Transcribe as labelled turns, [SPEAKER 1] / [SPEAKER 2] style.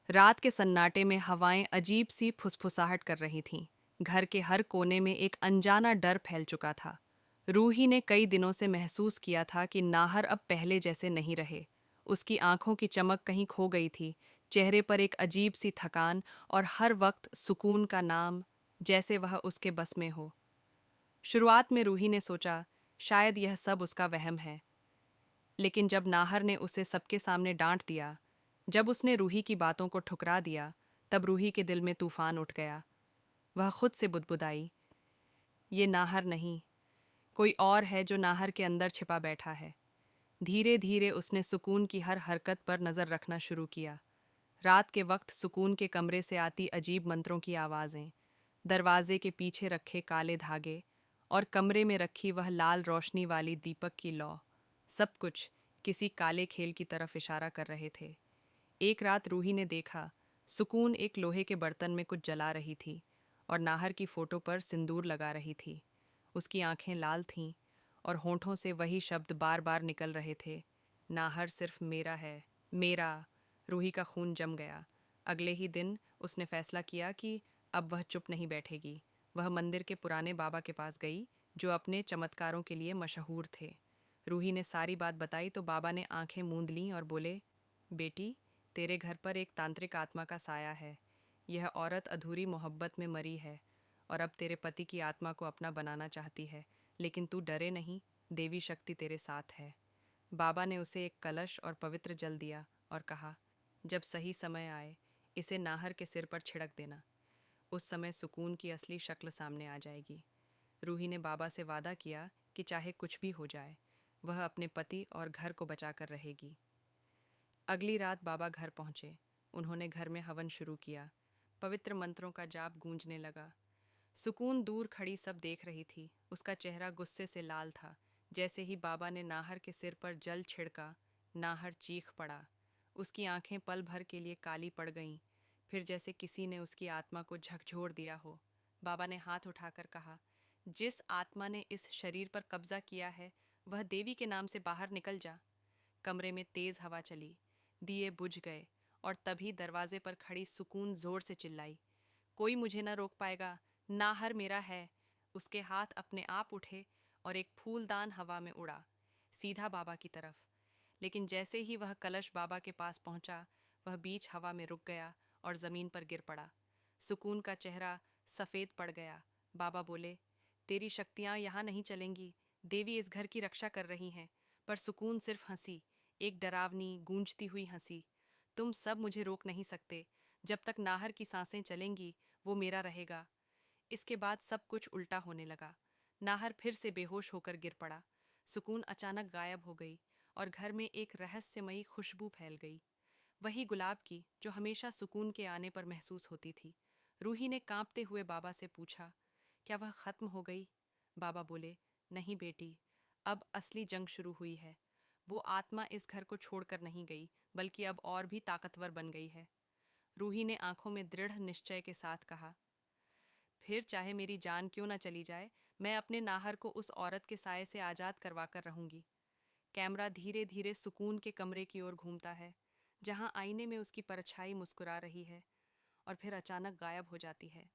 [SPEAKER 1] रात के सन्नाटे में हवाएं अजीब सी फुसफुसाहट कर रही थीं। घर के हर कोने में एक अनजाना डर फैल चुका था। रूही ने कई दिनों से महसूस किया था कि नाहर अब पहले जैसे नहीं रहे। उसकी आंखों की चमक कहीं खो गई थी, चेहरे पर एक अजीब सी थकान और हर वक्त सुकून का नाम, जैसे वह उसके बस में हो। शुरुआत में रूही ने सोचा शायद यह सब उसका वहम है, लेकिन जब नाहर ने उसे सबके सामने डांट दिया, जब उसने रूही की बातों को ठुकरा दिया, तब रूही के दिल में तूफान उठ गया। वह खुद से बुदबुदाई, ये नाहर नहीं, कोई और है जो नाहर के अंदर छिपा बैठा है। धीरे धीरे उसने सुकून की हर हरकत पर नज़र रखना शुरू किया। रात के वक्त सुकून के कमरे से आती अजीब मंत्रों की आवाज़ें, दरवाजे के पीछे रखे काले धागे और कमरे में रखी वह लाल रोशनी वाली दीपक की लौ, सब कुछ किसी काले खेल की तरफ इशारा कर रहे थे। एक रात रूही ने देखा, सुकून एक लोहे के बर्तन में कुछ जला रही थी और नाहर की फोटो पर सिंदूर लगा रही थी। उसकी आंखें लाल थीं और होंठों से वही शब्द बार बार निकल रहे थे, नाहर सिर्फ मेरा है, मेरा। रूही का खून जम गया। अगले ही दिन उसने फैसला किया कि अब वह चुप नहीं बैठेगी। वह मंदिर के पुराने बाबा के पास गई, जो अपने चमत्कारों के लिए मशहूर थे। रूही ने सारी बात बताई तो बाबा ने आंखें मूंद लीं और बोले, बेटी, तेरे घर पर एक तांत्रिक आत्मा का साया है। यह औरत अधूरी मोहब्बत में मरी है और अब तेरे पति की आत्मा को अपना बनाना चाहती है, लेकिन तू डरे नहीं, देवी शक्ति तेरे साथ है। बाबा ने उसे एक कलश और पवित्र जल दिया और कहा, जब सही समय आए इसे नाहर के सिर पर छिड़क देना। उस समय सुकून की असली शक्ल सामने आ जाएगी। रूही ने बाबा से वादा किया कि चाहे कुछ भी हो जाए, वह अपने पति और घर को बचाकर रहेगी। अगली रात बाबा घर पहुंचे। उन्होंने घर में हवन शुरू किया। पवित्र मंत्रों का जाप गूंजने लगा। सुकून दूर खड़ी सब देख रही थी। उसका चेहरा गुस्से से लाल था। जैसे ही बाबा ने नाहर के सिर पर जल छिड़का, नाहर चीख पड़ा। उसकी आंखें पल भर के लिए काली पड़ गईं, फिर जैसे किसी ने उसकी आत्मा को झकझोर दिया हो। बाबा ने हाथ उठाकर कहा, जिस आत्मा ने इस शरीर पर कब्जा किया है, वह देवी के नाम से बाहर निकल जा। कमरे में तेज हवा चली, दिए बुझ गए और तभी दरवाजे पर खड़ी सुकून जोर से चिल्लाई, कोई मुझे न रोक पाएगा, नाहर मेरा है। उसके हाथ अपने आप उठे और एक फूलदान हवा में उड़ा, सीधा बाबा की तरफ। लेकिन जैसे ही वह कलश बाबा के पास पहुंचा, वह बीच हवा में रुक गया और जमीन पर गिर पड़ा। सुकून का चेहरा सफ़ेद पड़ गया। बाबा बोले, तेरी शक्तियाँ यहाँ नहीं चलेंगी, देवी इस घर की रक्षा कर रही हैं। पर सुकून सिर्फ हंसी, एक डरावनी गूंजती हुई हंसी। तुम सब मुझे रोक नहीं सकते। जब तक नाहर की सांसें चलेंगी, वो मेरा रहेगा। इसके बाद सब कुछ उल्टा होने लगा। नाहर फिर से बेहोश होकर गिर पड़ा। सुकून अचानक गायब हो गई और घर में एक रहस्यमयी खुशबू फैल गई, वही गुलाब की जो हमेशा सुकून के आने पर महसूस होती थी। रूही ने कांपते हुए बाबा से पूछा, क्या वह खत्म हो गई? बाबा बोले, नहीं बेटी, अब असली जंग शुरू हुई है। वो आत्मा इस घर को छोड़कर नहीं गई, बल्कि अब और भी ताकतवर बन गई है। रूही ने आंखों में दृढ़ निश्चय के साथ कहा, फिर चाहे मेरी जान क्यों न चली जाए, मैं अपने नाहर को उस औरत के साये से आज़ाद करवा कर रहूंगी। कैमरा धीरे धीरे सुकून के कमरे की ओर घूमता है, जहां आईने में उसकी परछाई मुस्कुरा रही है और फिर अचानक गायब हो जाती है।